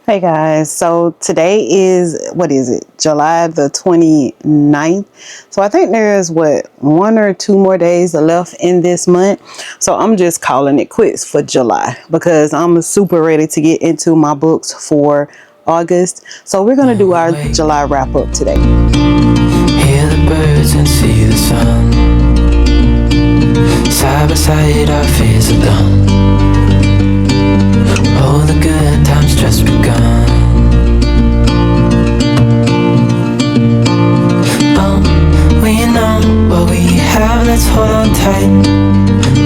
Hey guys, so today is, what is it, July the 29th. So I think there's one or two more days left in this month. So I'm just calling it quits for July because I'm super ready to get into my books for August. So we're going to do our July wrap up today. Hear the birds and see the sun. Side by side our fears are done. All the good times just begun. We know what we have, let's hold on tight.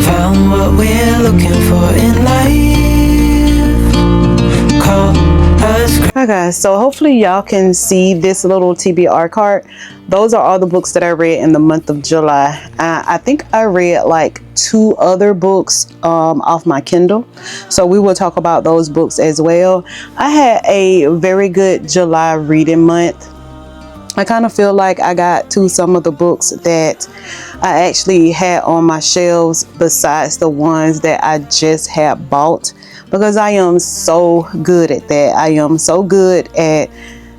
Found what we're looking for in life. Call us. Hi guys, so hopefully y'all can see this little TBR card. Those are all the books that I read in the month of July. I think I read like 2 other books off my Kindle, so we will talk about those books as well. I had a very good July reading month. I kind of feel like I got to some of the books that I actually had on my shelves besides the ones that I just had bought, because I am so good at that. I am so good at,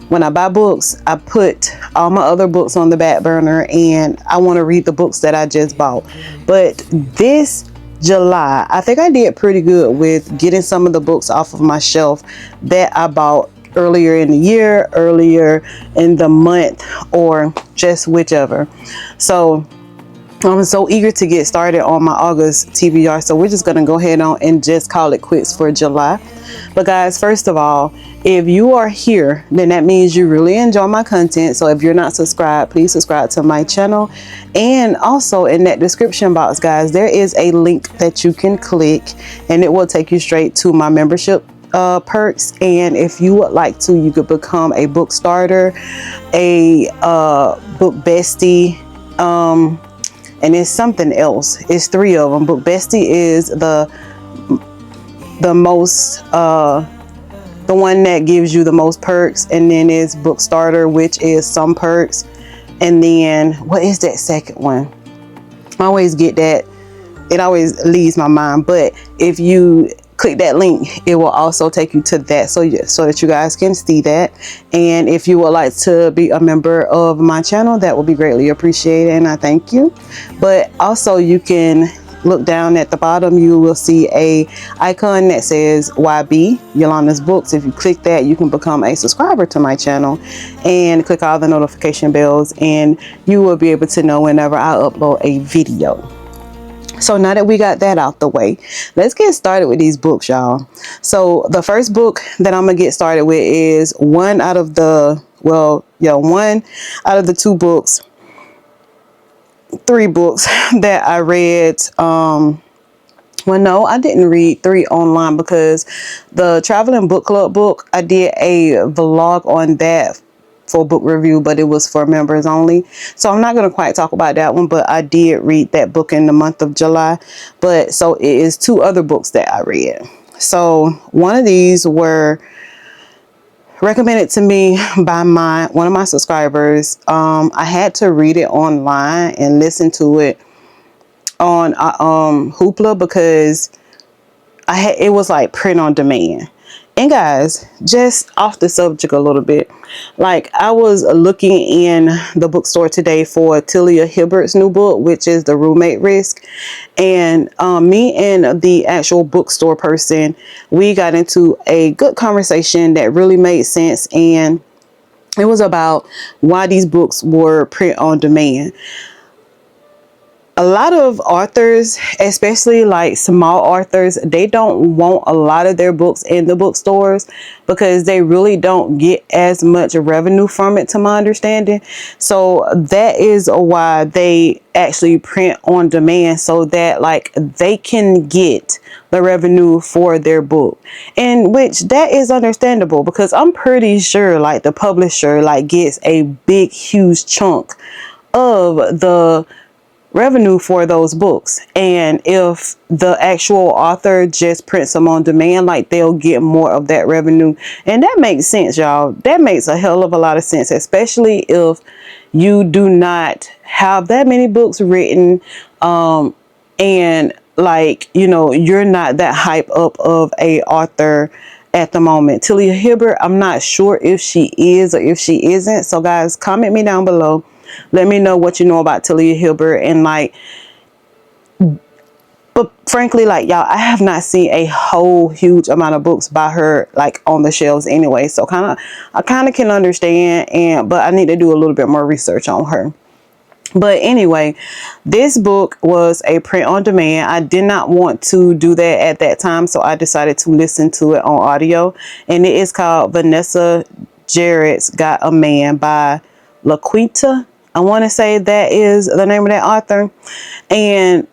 when I buy books, I put all my other books on the back burner and I want to read the books that I just bought. But this July, I think I did pretty good with getting some of the books off of my shelf that I bought earlier in the year, earlier in the month, or just whichever. So I'm so eager to get started on my August TBR. So we're just going to go ahead on and just call it quits for July. But guys, first of all, if you are here, then that means you really enjoy my content. So if you're not subscribed, please subscribe to my channel. And also in that description box, guys, there is a link that you can click and it will take you straight to my membership perks. And if you would like to, you could become a book starter, a book bestie, and it's something else. It's 3 of them. Book bestie is the most the one that gives you the most perks, and then is book starter, which is some perks, and then what is that second one? I always get that, it always leaves my mind. But if you click that link, it will also take you to that, so that you guys can see that. And if you would like to be a member of my channel, that will be greatly appreciated, and I thank you. But also, you can look down at the bottom, you will see a icon that says YB, Yolanda's Books. If you click that, you can become a subscriber to my channel and click all the notification bells, and you will be able to know whenever I upload a video. So now that we got that out the way, let's get started with these books, y'all. So the first book that I'm gonna get started with is one out of the 2 books, 3 books that I read. Well, no, I didn't read 3 online, because the Traveling Book Club book, I did a vlog on that for book review, but it was for members only. So I'm not going to quite talk about that one, but I did read that book in the month of July. But so it is 2 other books that I read. So one of these were recommended to me by one of my subscribers. I had to read it online and listen to it on Hoopla, because it was like print on demand. And guys, just off the subject a little bit, like I was looking in the bookstore today for Talia Hibbert's new book, which is The Roommate Risk. And me and the actual bookstore person, we got into a good conversation that really made sense. And it was about why these books were print on demand. A lot of authors, especially like small authors, they don't want a lot of their books in the bookstores because they really don't get as much revenue from it, to my understanding. So that is why they actually print on demand, so that like they can get the revenue for their book, and which that is understandable, because I'm pretty sure like the publisher like gets a big huge chunk of the revenue for those books. And if the actual author just prints them on demand, like they'll get more of that revenue. And that makes sense, y'all. That makes a hell of a lot of sense, especially if you do not have that many books written, and like, you know, you're not that hype up of a author at the moment. Talia Hibbert, I'm not sure if she is or if she isn't. So guys, comment me down below. Let me know what you know about Talia Hibbert. And like, but frankly, like y'all, I have not seen a whole huge amount of books by her like on the shelves anyway. So I kind of can understand, but I need to do a little bit more research on her. But anyway, this book was a print on demand. I did not want to do that at that time, so I decided to listen to it on audio. And it is called Vanessa Jarrett's Got a Man by LaQuinta. I want to say that is the name of that author. And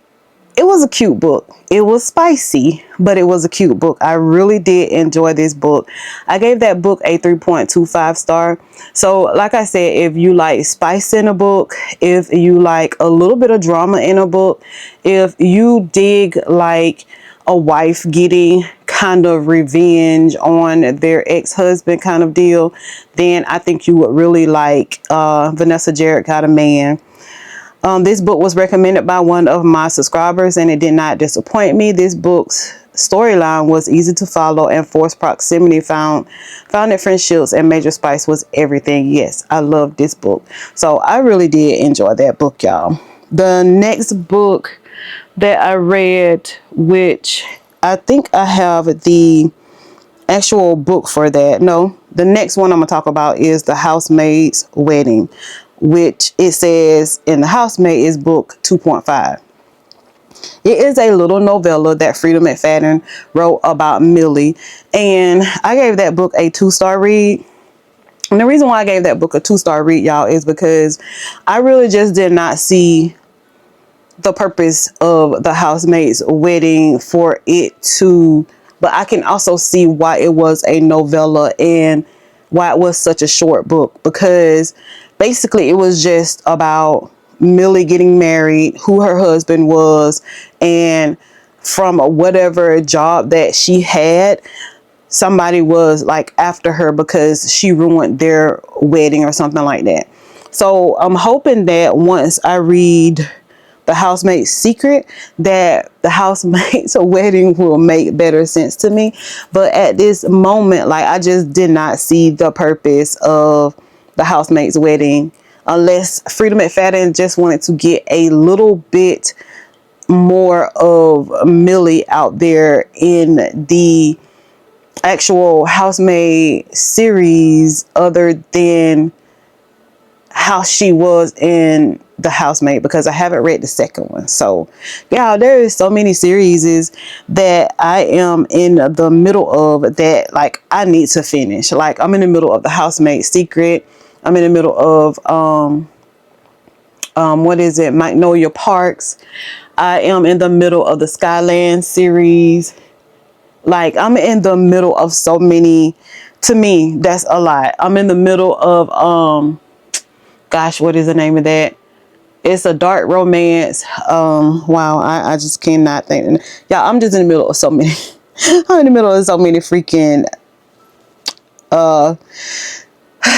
it was a cute book. It was spicy, but it was a cute book. I really did enjoy this book. I gave that book a 3.25 star. So like I said, if you like spice in a book, if you like a little bit of drama in a book, if you dig like a wife getting kind of revenge on their ex-husband kind of deal, then I think you would really like Vanessa Jarrett Got a Man. This book was recommended by one of my subscribers and it did not disappoint me. This book's storyline was easy to follow and forced proximity found at friendships and major spice was everything. Yes, I love this book. So I really did enjoy that book, y'all. The next book that I read, which I think I have the actual book for that. No, the next one I'm gonna talk about is The Housemaid's Wedding, which it says in The Housemaid is book 2.5. It is a little novella that Freida McFadden wrote about Millie, and I gave that book a 2-star read. And the reason why I gave that book a 2-star read, y'all, is because I really just did not see the purpose of The Housemaid's Wedding for it to, but I can also see why it was a novella and why it was such a short book, because basically it was just about Millie getting married, who her husband was, and from whatever job that she had, somebody was like after her because she ruined their wedding or something like that. So I'm hoping that once I read The Housemaid's Secret, that The Housemaid's Wedding will make better sense to me. But at this moment, like, I just did not see the purpose of The Housemaid's Wedding, unless Freida McFadden just wanted to get a little bit more of Millie out there in the actual Housemaid series, other than how she was in The Housemaid, because I haven't read the second one. So yeah, there is so many series that I am in the middle of that like I need to finish. Like I'm in the middle of The Housemaid Secret. I'm in the middle of what is it, Magnolia Parks. I am in the middle of the Skyland series. Like I'm in the middle of so many. To me, that's a lot. I'm in the middle of gosh, what is the name of that? It's a dark romance. Wow, I just cannot think. Yeah, I'm just in the middle of so many. I'm in the middle of so many freaking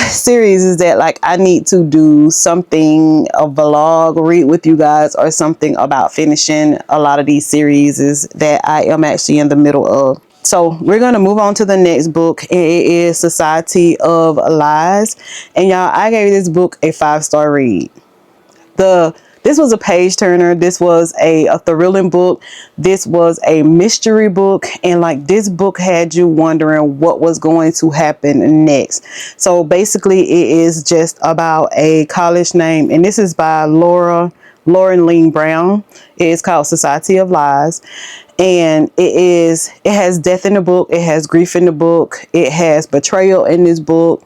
series is that like I need to do something, a vlog, read with you guys, or something about finishing a lot of these series is that I am actually in the middle of. So we're going to move on to the next book, and it is Society of Lies. And y'all, I gave this book a 5-star read. This was a page turner. This was a thrilling book. This was a mystery book, and like this book had you wondering what was going to happen next. So basically it is just about a college name, and this is by Lauren Lean Brown. It is called Society of Lies, and it has death in the book, it has grief in the book, it has betrayal in this book.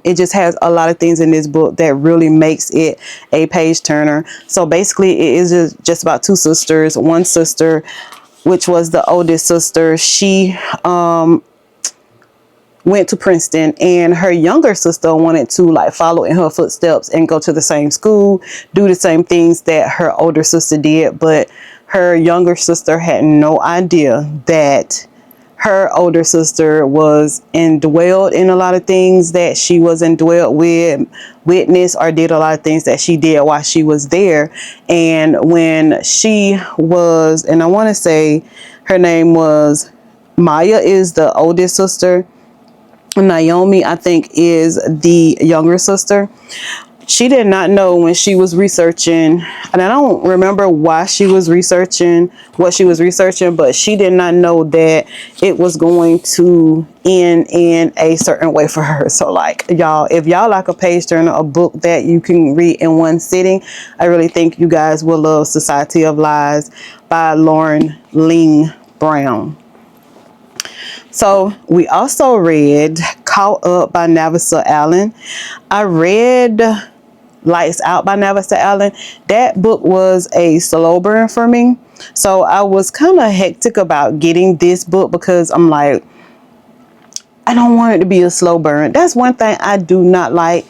It just has a lot of things in this book that really makes it a page turner. So basically it is just about two sisters. One sister, which was the oldest sister, she went to Princeton, and her younger sister wanted to like follow in her footsteps and go to the same school, do the same things that her older sister did. But her younger sister had no idea that her older sister was indwelled in a lot of things that she was indwelled with, witnessed, or did a lot of things that she did while she was there. And when she was, and I want to say her name was Maya is the oldest sister. Naomi, I think, is the younger sister. She did not know when she was researching, and I don't remember why she was researching what she was researching, but she did not know that it was going to end in a certain way for her. So like, y'all, if y'all like a page turner, a book that you can read in one sitting, I really think you guys will love Society of Lies by Lauren Ling Brown. So we also read Caught Up by Navissa Allen. I read Lights Out by Navissa Allen. That book was a slow burn for me. So I was kind of hectic about getting this book because I'm like, I don't want it to be a slow burn. That's one thing I do not like.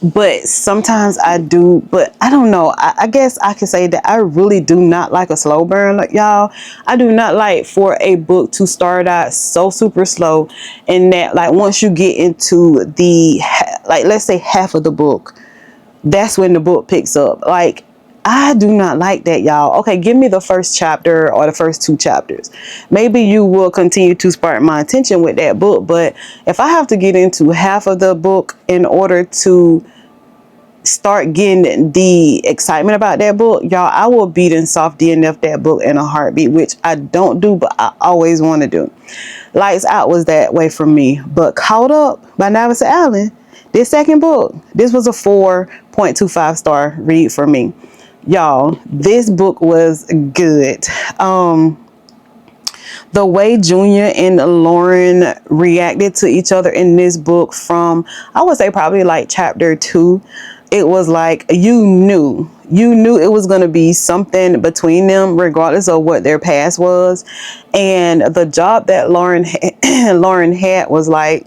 But sometimes I do, but I don't know. I guess I can say that I really do not like a slow burn. Like, y'all, I do not like for a book to start out so super slow, and that like once you get into the, like, let's say half of the book, that's when the book picks up. Like, I do not like that, y'all. Okay, give me the first chapter or the first two chapters. Maybe you will continue to spark my attention with that book. But if I have to get into half of the book in order to start getting the excitement about that book, y'all, I will beat and soft DNF that book in a heartbeat, which I don't do, but I always want to do. Lights Out was that way for me. But Caught Up by Navissa Allen, this second book, this was a 4.25 star read for me. Y'all, this book was good. The way Junior and Lauren reacted to each other in this book from, I would say probably like chapter 2, it was like you knew it was going to be something between them regardless of what their past was. And the job that Lauren had was like,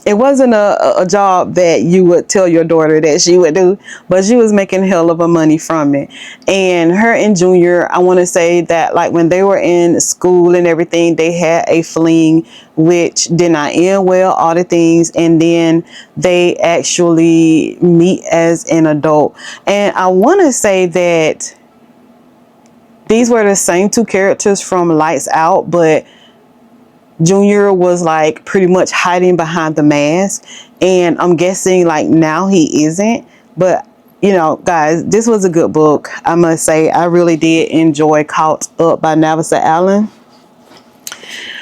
it wasn't a job that you would tell your daughter that she would do, but she was making hell of a money from it. And her and Junior, I want to say that like when they were in school and everything, they had a fling which did not end well, all the things. And then they actually meet as an adult. And I want to say that these were the same two characters from Lights Out, but Junior was like pretty much hiding behind the mask, and I'm guessing like now he isn't. But you know, guys, this was a good book. I must say, I really did enjoy Caught Up by Navissa Allen.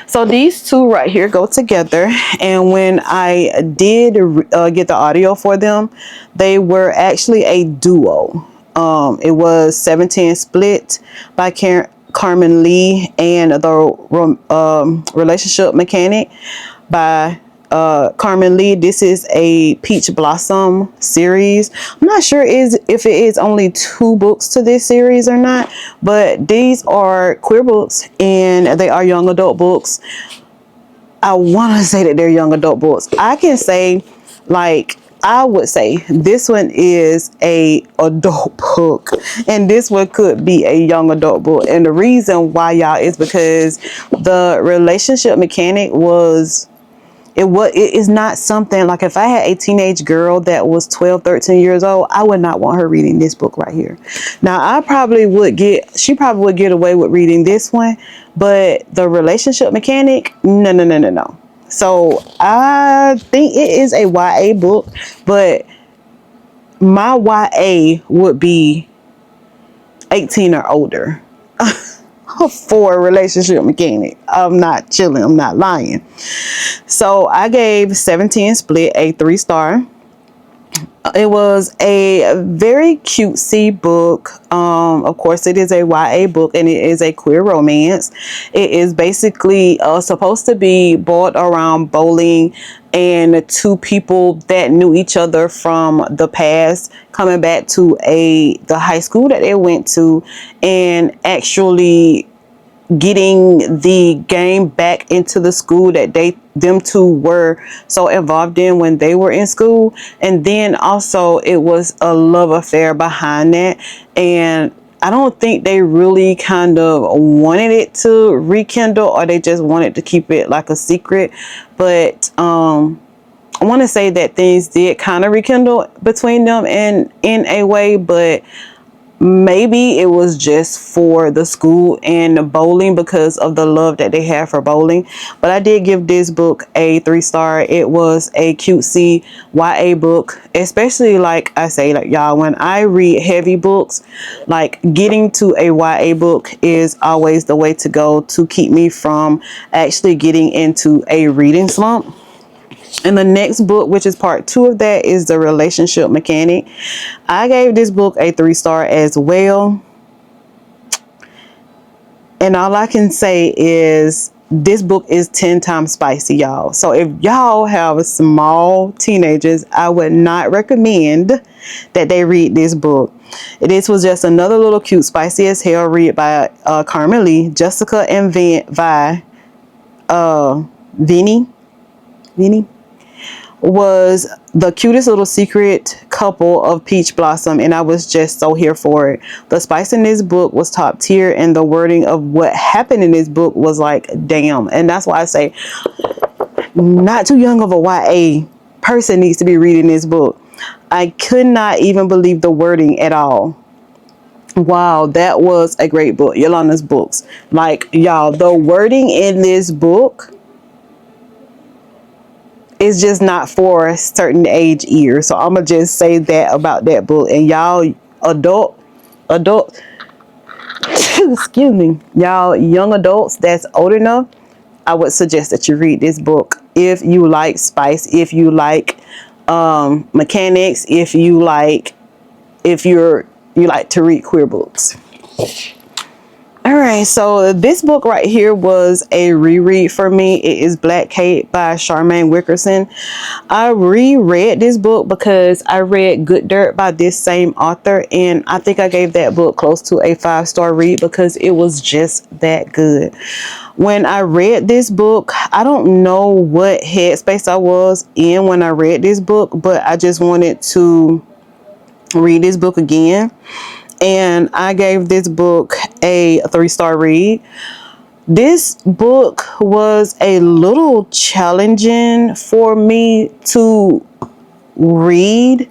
So these two right here go together, and when I did get the audio for them, they were actually a duo. It was 17 Split by Carmen Lee and the Relationship Mechanic by Carmen Lee. This is a Peach Blossom series. I'm not sure if it is only 2 books to this series or not, but these are queer books and they are young adult books. I want to say that they're young adult books. I can say, like, I would say this one is a adult book, and this one could be a young adult book. And the reason why, y'all, is because the Relationship Mechanic it is not something like, if I had a teenage girl that was 12, 13 years old, I would not want her reading this book right here. Now, she probably would get away with reading this one, but the Relationship Mechanic, no. So I think it is a YA book, but my YA would be 18 or older for a Relationship Mechanic. I'm not chilling. I'm not lying. So I gave 17 Split a 3-star. It was a very cutesy book. Of course, it is a YA book and it is a queer romance. It is basically supposed to be boiled around bowling and 2 people that knew each other from the past coming back to the high school that they went to, and actually getting the game back into the school that them two were so involved in when they were in school. And then also it was a love affair behind that, and I don't think they really kind of wanted it to rekindle, or they just wanted to keep it like a secret. But I want to say that things did kind of rekindle between them in a way, but Maybe it was just for the school and bowling because of the love that they have for bowling. But I did give this book a 3-star. It was a cutesy YA book, especially like I say, like y'all, when I read heavy books, like getting to a YA book is always the way to go to keep me from actually getting into a reading slump. And the next book, which is part 2 of that, is The Relationship Mechanic. I gave this book a 3-star as well. And all I can say is this book is 10 times spicy, y'all. So if y'all have small teenagers, I would not recommend that they read this book. This was just another little cute, spicy as hell read by Carmen Lee, Jessica and Vinny. Vinny was the cutest little secret couple of Peach Blossom, and I was just so here for it. The spice in this book was top tier, and the wording of what happened in this book was like, damn. And that's why I say not too young of a YA person needs to be reading this book. I could not even believe the wording at all. Wow, that was a great book. Yolanda's books. Like, y'all, the wording in this book, it's just not for a certain age ear. So I'm gonna just say that about that book. And y'all adult excuse me, y'all young adults that's old enough, I would suggest that you read this book if you like spice, if you like mechanics, if you like, if you like to read queer books. All right, so this book right here was a reread for me. It is Black Kate by Charmaine Wickerson. I reread this book because I read Good Dirt by this same author, and I think I gave that book close to a 5-star read because it was just that good. When I read this book, I don't know what headspace I was in when I read this book, but I just wanted to read this book again. And I gave this book a 3-star read. This book was a little challenging for me to read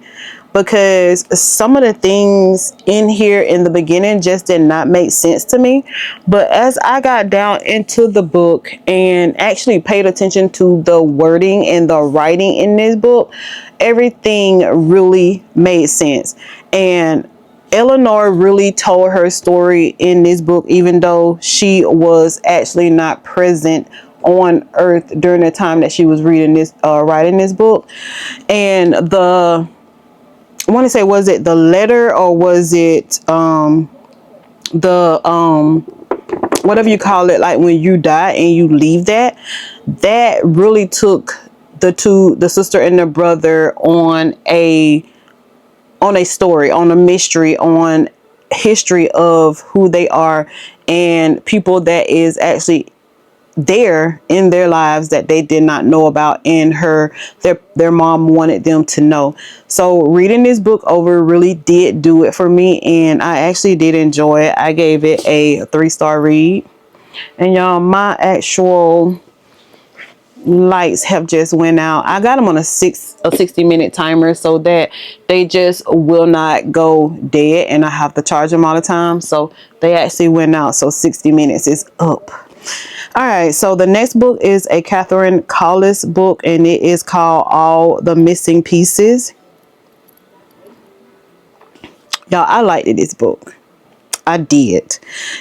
because some of the things in here in the beginning just did not make sense to me. But as I got down into the book and actually paid attention to the wording and the writing in this book, everything really made sense. And Eleanor really told her story in this book, even though she was actually not present on Earth during the time that she was reading this, writing this book. And I want to say, was it the letter or was it the whatever you call it, like when you die and you leave, that really took the sister and the brother on a story, on a mystery, on history of who they are and people that is actually there in their lives that they did not know about, and their mom wanted them to know. So reading this book over really did do it for me, and I actually did enjoy it. I gave it a 3-star read. And y'all, my actual lights have just went out. I got them on a 60-minute timer so that they just will not go dead, and I have to charge them all the time. So they actually went out, so 60 minutes is up. All right, so the next book is a Catherine Collis book, and it is called All the Missing Pieces. Y'all, I liked this book. I did.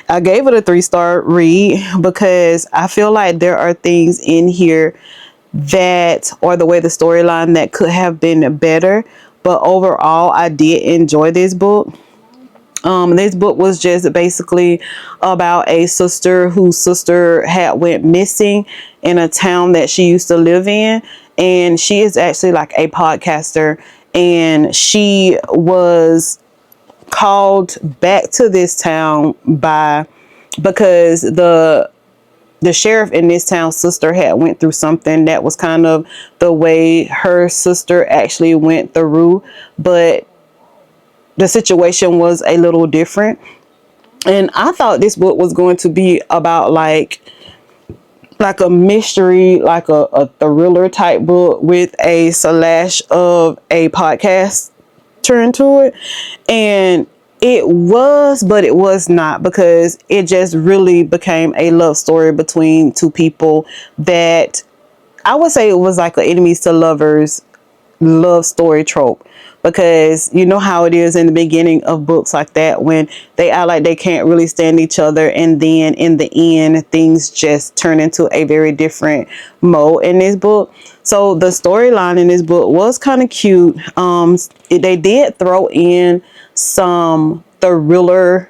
I gave it a 3-star read because I feel like there are things in here that, or the way the storyline that could have been better. But overall, I did enjoy this book. This book was just basically about a sister whose sister had went missing in a town that she used to live in. And she is actually like a podcaster. And she was called back to this town because the sheriff in this town's sister had went through something that was kind of the way her sister actually went through, but the situation was a little different. And I thought this book was going to be about like a mystery, like a thriller type book with a slash of a podcast turn to it. And It was, but it was not, because it just really became a love story between two people that I would say it was like an enemies to lovers love story trope, because you know how it is in the beginning of books like that, when they act like they can't really stand each other, and then in the end things just turn into a very different mode in this book. So the storyline in this book was kind of cute. They did throw in some thriller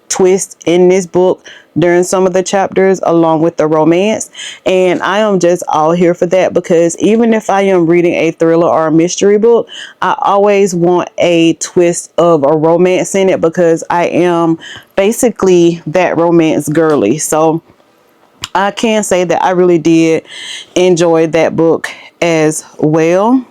twist in this book during some of the chapters, along with the romance, and I am just all here for that, because even if I am reading a thriller or a mystery book, I always want a twist of a romance in it, because I am basically that romance girly. So I can say that I really did enjoy that book as well.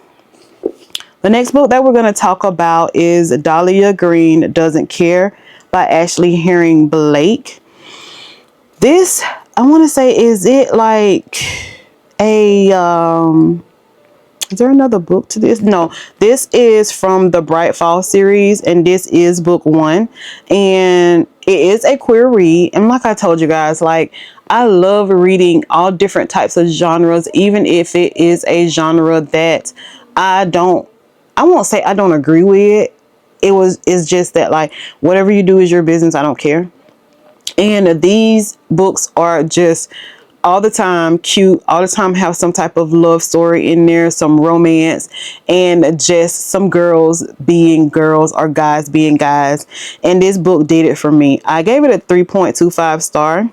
The next book that we're going to talk about is Dahlia Green Doesn't Care by Ashley Herring Blake. This, I want to say, is it like a is there another book to this? No, this is from the Bright Fall series, and this is book 1, and it is a queer read. And like I told you guys, like, I love reading all different types of genres, even if it is a genre that I won't say I don't agree with. It's just that, like, whatever you do is your business. I don't care. And these books are just all the time cute, all the time have some type of love story in there, some romance, and just some girls being girls or guys being guys. And this book did it for me. I gave it a 3.25 star. And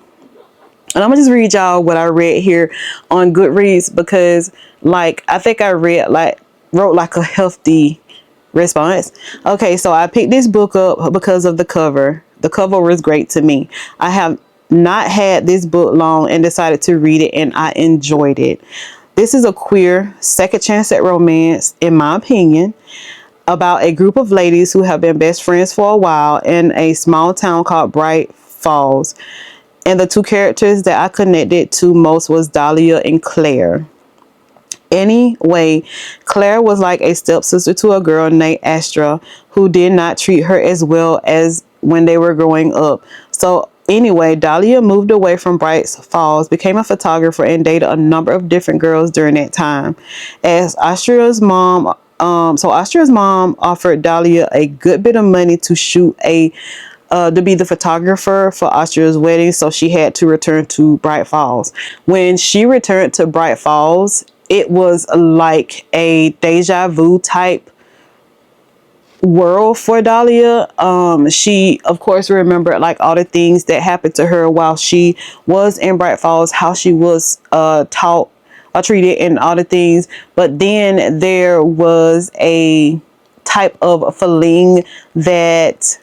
I'm gonna just read y'all what I read here on Goodreads, because like I think I wrote like a healthy response. Okay, so I picked this book up because of the cover. The cover was great to me. I have not had this book long and decided to read it, and I enjoyed it. This is a queer second chance at romance, in my opinion, about a group of ladies who have been best friends for a while in a small town called Bright Falls. And the two characters that I connected to most was Dahlia and Claire. Anyway, Claire was like a stepsister to a girl named Astra, who did not treat her as well as when they were growing up. So anyway, Dahlia moved away from Bright Falls, became a photographer, and dated a number of different girls during that time. As Astra's mom, Astra's mom offered Dahlia a good bit of money to shoot to be the photographer for Astra's wedding, so she had to return to Bright Falls. When she returned to Bright Falls, it was like a deja vu type world for Dahlia. She of course remembered like all the things that happened to her while she was in Bright Falls, how she was taught or treated and all the things. But then there was a type of feeling that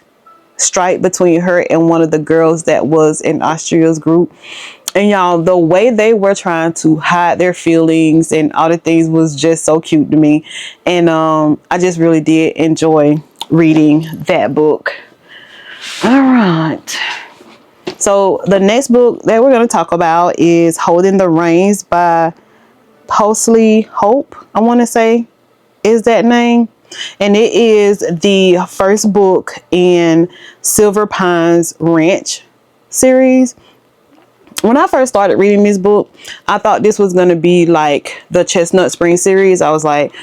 strike between her and one of the girls that was in Austria's group. And y'all, the way they were trying to hide their feelings and all the things was just so cute to me. And I just really did enjoy reading that book. All right. So the next book that we're going to talk about is Holding the Reins by Posley Hope, I want to say is that name. And it is the first book in Silver Pines Ranch series. When I first started reading this book, I thought this was going to be like the Chestnut Spring series. I was like,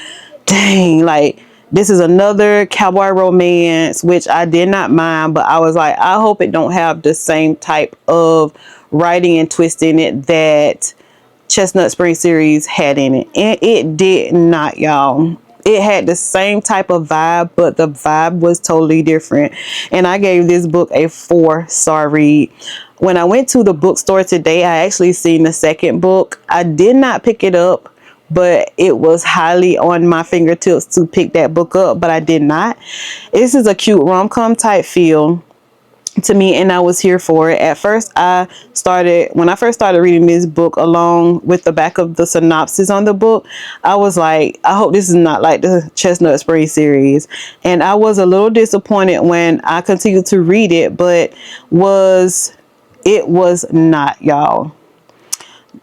dang, like this is another cowboy romance, which I did not mind, but I was like, I hope it don't have the same type of writing and twist in it that Chestnut Spring series had in it. And it did not, y'all. It had the same type of vibe, but the vibe was totally different. And I gave this book a 4-star read. When I went to the bookstore today, I actually seen the second book. I did not pick it up, but it was highly on my fingertips to pick that book up, but I did not. This is a cute rom-com type feel to me, and I was here for it. At first, when I first started reading this book, along with the back of the synopsis on the book, I was like, I hope this is not like the Chestnut Spring series. And I was a little disappointed when I continued to read it, but it was not, y'all.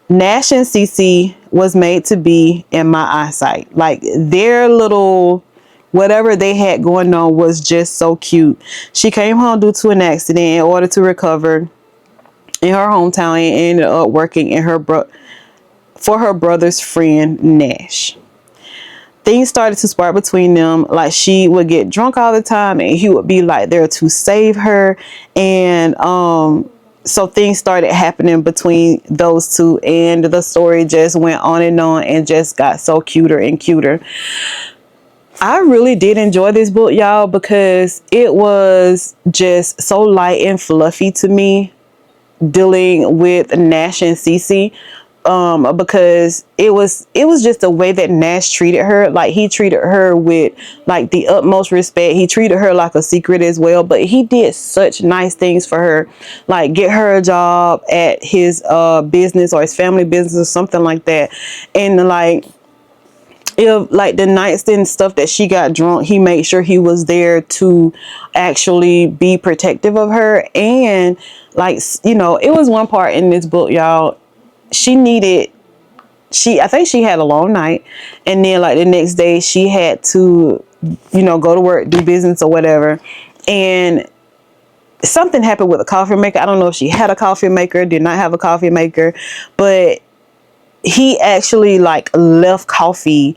Nash and Cece was made to be in my eyesight. Like their little whatever they had going on was just so cute. She came home due to an accident in order to recover in her hometown and ended up working in for her brother's friend Nash. Things started to spark between them. Like, she would get drunk all the time and he would be like there to save her. And so things started happening between those two, and the story just went on and just got so cuter and cuter. I really did enjoy this book, y'all, because it was just so light and fluffy to me, dealing with Nash and Cece. Because it was just the way that Nash treated her. Like, he treated her with like the utmost respect. He treated her like a secret as well, but he did such nice things for her, like get her a job at his business or his family business or something like that. And like, if like the nights and stuff that she got drunk, he made sure he was there to actually be protective of her. And like, it was one part in this book, y'all. I think she had a long night, and then like the next day she had to, go to work, do business or whatever. And something happened with a coffee maker. I don't know if she had a coffee maker, did not have a coffee maker, but he actually like left coffee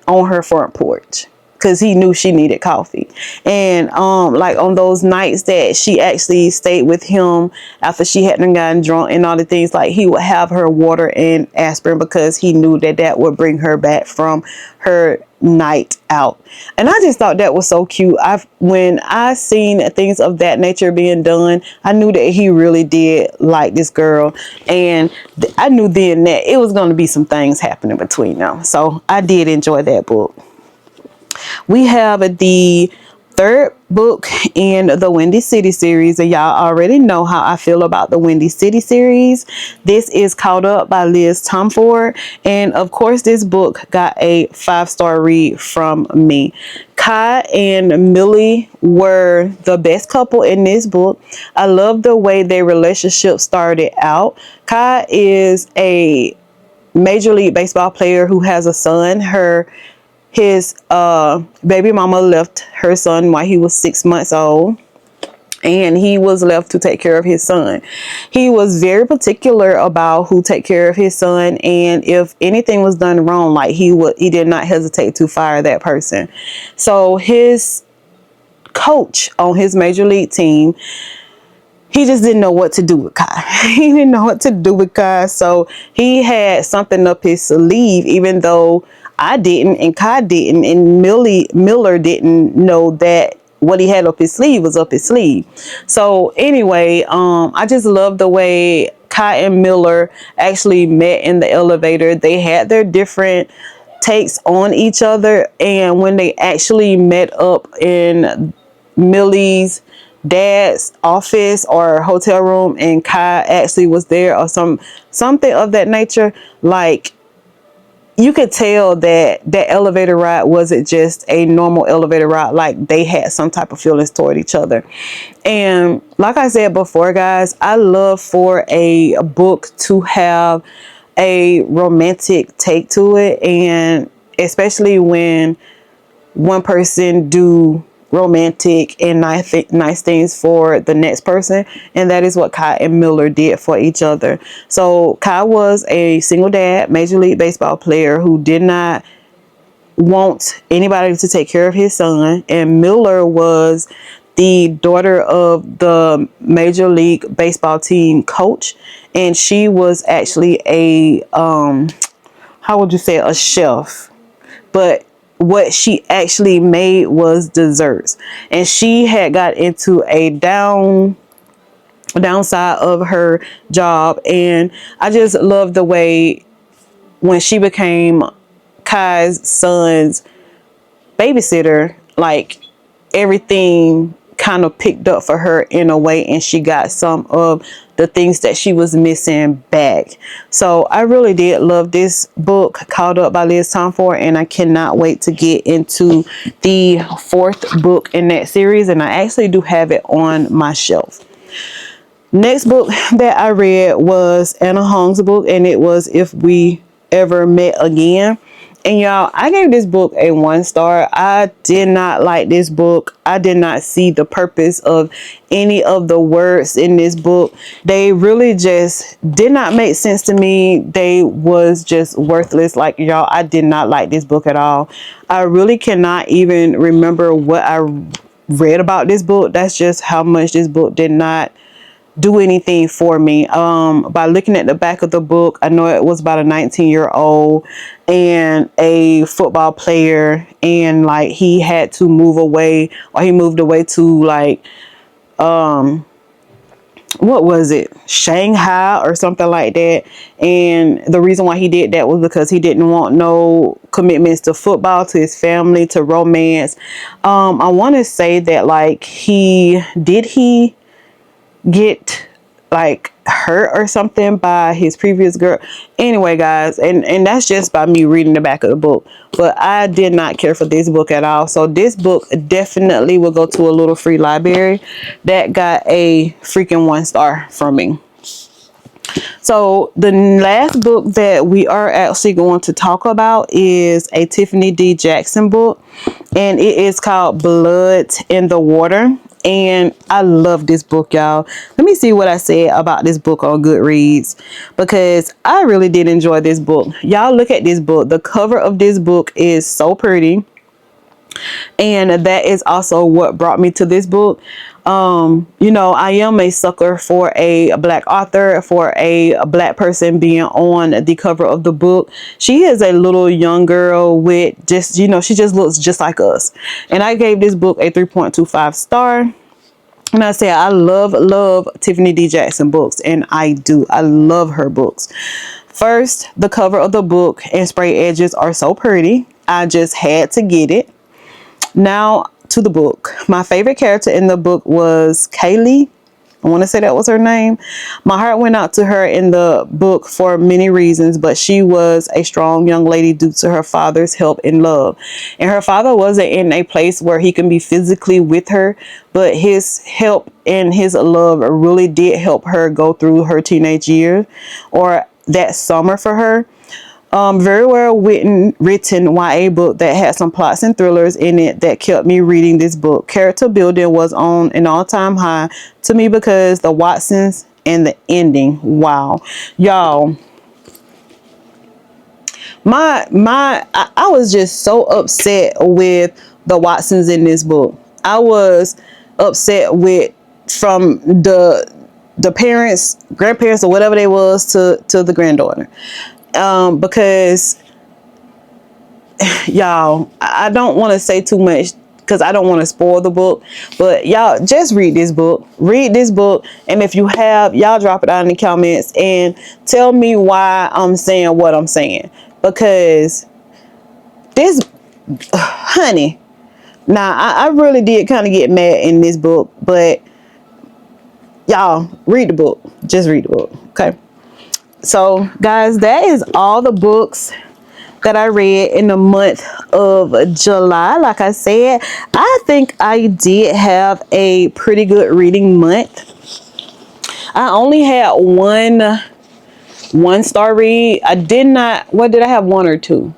on her front porch because he knew she needed coffee. And like on those nights that she actually stayed with him after she hadn't gotten drunk and all the things, like he would have her water and aspirin because he knew that that would bring her back from her night out. And I just thought that was so cute. When I seen things of that nature being done, I knew that he really did like this girl, and I knew then that it was going to be some things happening between them. So I did enjoy that book. We have the third book in the Windy City series, and y'all already know how I feel about the Windy City series. This is Caught Up by Liz Tomford, and of course this book got a 5-star read from me. Kai and Millie were the best couple in this book. I love the way their relationship started out. Kai is a Major League Baseball player who has a son. His baby mama left her son while he was 6 months old, and he was left to take care of his son. He was very particular about who take care of his son, and if anything was done wrong, like he did not hesitate to fire that person. So his coach on his major league team, he just didn't know what to do with Kai. He didn't know what to do with Kai. So he had something up his sleeve, even though I didn't and Kai didn't, and Miller didn't know that what he had up his sleeve was up his sleeve. So anyway, I just love the way Kai and Miller actually met in the elevator. They had their different takes on each other, and when they actually met up in Millie's dad's office or hotel room, and Kai actually was there or something of that nature, like, you could tell that that elevator ride wasn't just a normal elevator ride. Like, they had some type of feelings toward each other. And like I said before, guys, I love for a book to have a romantic take to it, and especially when one person do romantic and nice things for the next person, and that is what Kai and Miller did for each other. So Kai was a single dad, Major League Baseball player who did not want anybody to take care of his son, and Miller was the daughter of the Major League Baseball team coach, and she was actually a how would you say, a chef, but what she actually made was desserts. And she had got into a downside of her job, and I just love the way when she became Kai's son's babysitter, like, everything kind of picked up for her in a way, and she got some of the things that she was missing back. So I really did love this book, Caught Up by Liz Tomford, and I cannot wait to get into the fourth book in that series, and I actually do have it on my shelf. Next book that I read was Anna Hong's book, and it was If We Ever Met Again. And y'all, I gave this book a 1 star. I did not like this book. I did not see the purpose of any of the words in this book. They really just did not make sense to me. They was just worthless. Like, y'all, I did not like this book at all. I really cannot even remember what I read about this book. That's just how much this book did not do anything for me. By looking at the back of the book, I know it was about a 19-year-old and a football player, and like he had to move away, or he moved away to like what was it, Shanghai or something like that. And the reason why he did that was because he didn't want no commitments to football, to his family, to romance. I want to say that like he get like hurt or something by his previous girl. Anyway, guys, and that's just by me reading the back of the book. But I did not care for this book at all. So this book definitely will go to a little free library. That got a freaking 1 star from me. So the last book that we are actually going to talk about is a Tiffany D. Jackson book, and it is called Blood in the Water. And I love this book, y'all. Let me see what I said about this book on Goodreads, because I really did enjoy this book. Y'all look at this book. The cover of this book is so pretty. And that is also what brought me to this book. You know, I am a sucker for a black author, for a black person being on the cover of the book. She is a little young girl with just, you know, she just looks just like us. And I gave this book a 3.25 star. And I say I love Tiffany D. Jackson books, and I do. I love her books. First, the cover of the book and spray edges are so pretty. I just had to get it. Now to the book. My favorite character in the book was Kaylee. I want to say that was her name. My heart went out to her in the book for many reasons, but she was a strong young lady due to her father's help and love. And her father wasn't in a place where he can be physically with her, but his help and his love really did help her go through her teenage years, or that summer for her. Very well written YA book that had some plots and thrillers in it that kept me reading this book. Character building was on an all-time high to me because the Watsons and the ending. Wow, y'all. I was just so upset with the Watsons in this book. I was upset with from the parents, grandparents, or whatever they was to the granddaughter. Because y'all, I don't want to say too much because I don't want to spoil the book, but y'all just read this book. And if you have, y'all drop it out in the comments and tell me why I'm saying what I'm saying, because this honey, now I really did kind of get mad in this book, but y'all read the book. Just read the book. Okay. So guys, that is all the books that I read in the month of July. Like I said, I think I did have a pretty good reading month. I only had one star read. I did not, what did I have, one or two?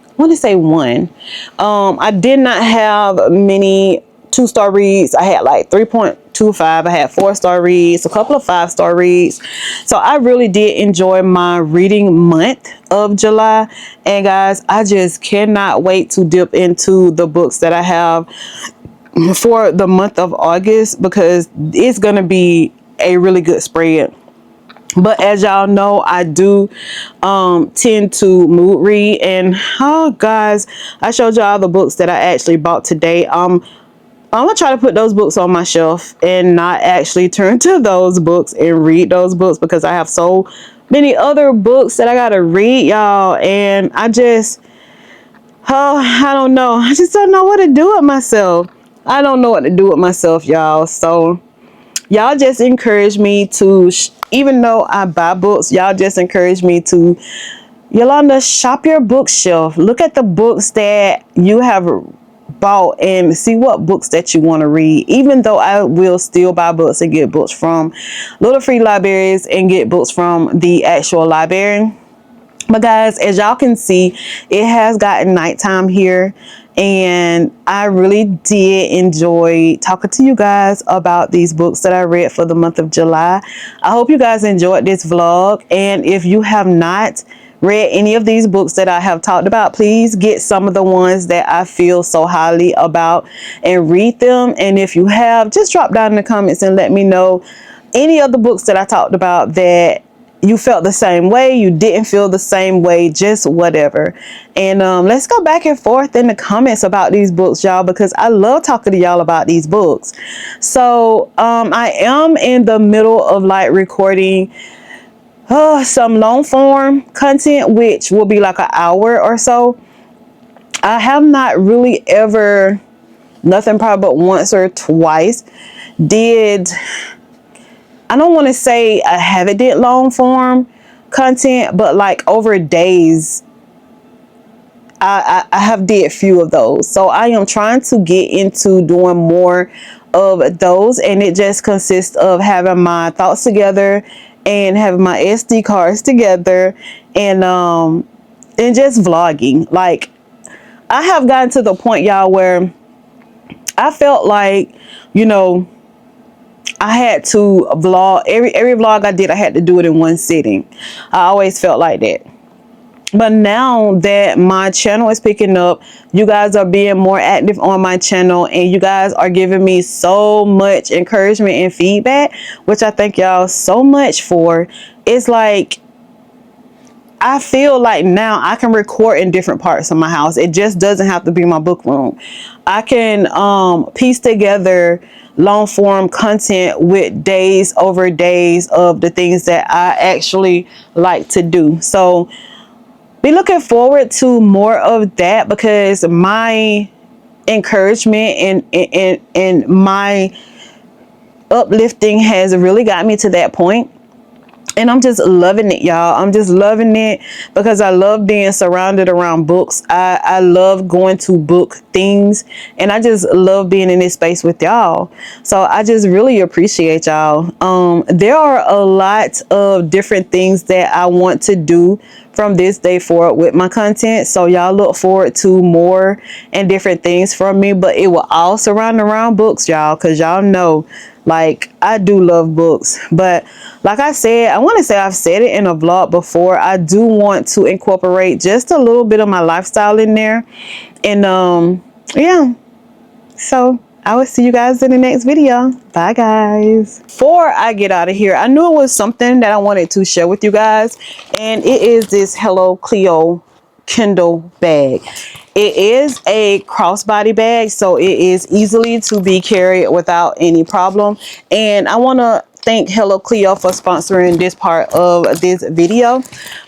I want to say one. I did not have many 2-star reads. I had like 3.25. I had 4-star reads, a couple of 5-star reads. So I really did enjoy my reading month of July. And guys, I just cannot wait to dip into the books that I have for the month of August, because it's going to be a really good spread. But as y'all know, I do tend to mood read. And oh guys, I showed y'all the books that I actually bought today. I'm gonna try to put those books on my shelf and not actually turn to those books and read those books, because I have so many other books that I gotta read, y'all. And I just, oh, I don't know. I just don't know what to do with myself. I don't know what to do with myself, y'all. So y'all just encourage me to, even though I buy books, y'all just encourage me to, Yolanda, shop your bookshelf. Look at the books that you have bought and see what books that you want to read. Even though I will still buy books and get books from little free libraries and get books from the actual library, But guys, as y'all can see, it has gotten nighttime here, and I really did enjoy talking to you guys about these books that I read for the month of July. I hope you guys enjoyed this vlog, and if you have not read any of these books that I have talked about, please get some of the ones that I feel so highly about and read them. And if you have, just drop down in the comments and let me know any of the books that I talked about that you felt the same way, you didn't feel the same way, just whatever. And let's go back and forth in the comments about these books, y'all, because I love talking to y'all about these books. So I am in the middle of like recording some long form content, which will be like an hour or so. I have not really ever, nothing probably but once or twice, did, I don't want to say I haven't did long form content, but like over days, I have did few of those. So I am trying to get into doing more of those, and it just consists of having my thoughts together and having my SD cards together, and just vlogging. Like, I have gotten to the point, y'all, where I felt like, you know, I had to vlog every vlog I did. I had to do it in one sitting. I always felt like that. But now that my channel is picking up, you guys are being more active on my channel, and you guys are giving me so much encouragement and feedback, which I thank y'all so much for. It's like, I feel like now I can record in different parts of my house. It just doesn't have to be my book room. I can piece together long form content with days over days of the things that I actually like to do. So be looking forward to more of that, because my encouragement and my uplifting has really got me to that point. And I'm just loving it, y'all. I'm just loving it because I love being surrounded around books. I love going to book things, and I just love being in this space with y'all. So I just really appreciate y'all. There are a lot of different things that I want to do from this day forward with my content. So y'all look forward to more and different things from me, but it will all surround around books, y'all, because y'all know, like, I do love books. But like I said, I want to say I've said it in a vlog before, I do want to incorporate just a little bit of my lifestyle in there. And yeah, so I will see you guys in the next video. Bye, guys. Before I get out of here, I knew it was something that I wanted to share with you guys, and it is this Hello Cleo Kindle bag. It is a crossbody bag, so it is easily to be carried without any problem. And I want to thank Hello Cleo for sponsoring this part of this video.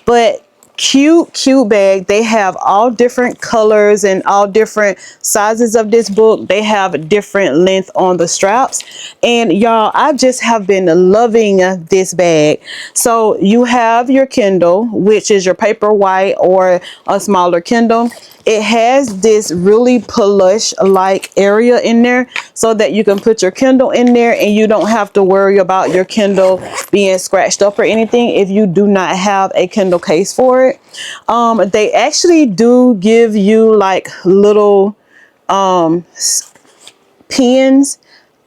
But cute bag. They have all different colors and all different sizes of this book. They have different length on the straps, and y'all, I just have been loving this bag. So you have your Kindle, which is your paper white or a smaller Kindle. It has this really plush like area in there so that you can put your Kindle in there, and you don't have to worry about your Kindle being scratched up or anything if you do not have a Kindle case for it. They actually do give you like little pins.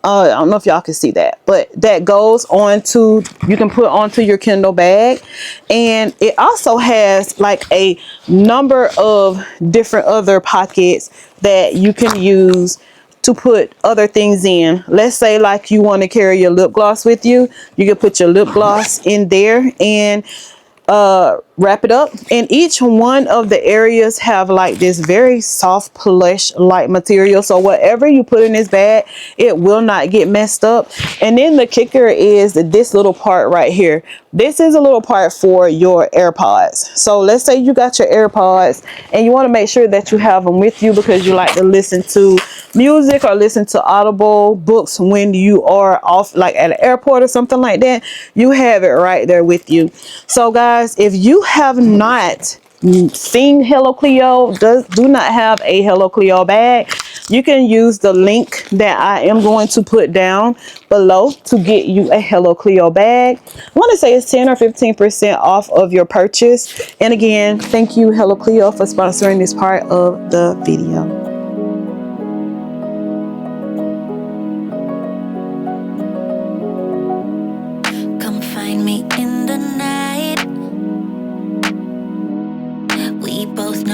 I don't know if y'all can see that, but that goes onto, you can put onto your Kindle bag. And it also has like a number of different other pockets that you can use to put other things in. Let's say like you want to carry your lip gloss with you, you can put your lip gloss in there and wrap it up. And each one of the areas have like this very soft plush like material, so whatever you put in this bag, it will not get messed up. And then the kicker is that this little part right here, this is a little part for your AirPods. So let's say you got your AirPods and you want to make sure that you have them with you because you like to listen to music or listen to audible books when you are off, like at an airport or something like that. You have it right there with you. So guys, if you have not seen Hello Cleo, do not have a Hello Cleo bag, you can use the link that I am going to put down below to get you a Hello Cleo bag. I want to say it's 10 or 15% off of your purchase. And again, thank you Hello Cleo for sponsoring this part of the video. Come find me in the night. We both know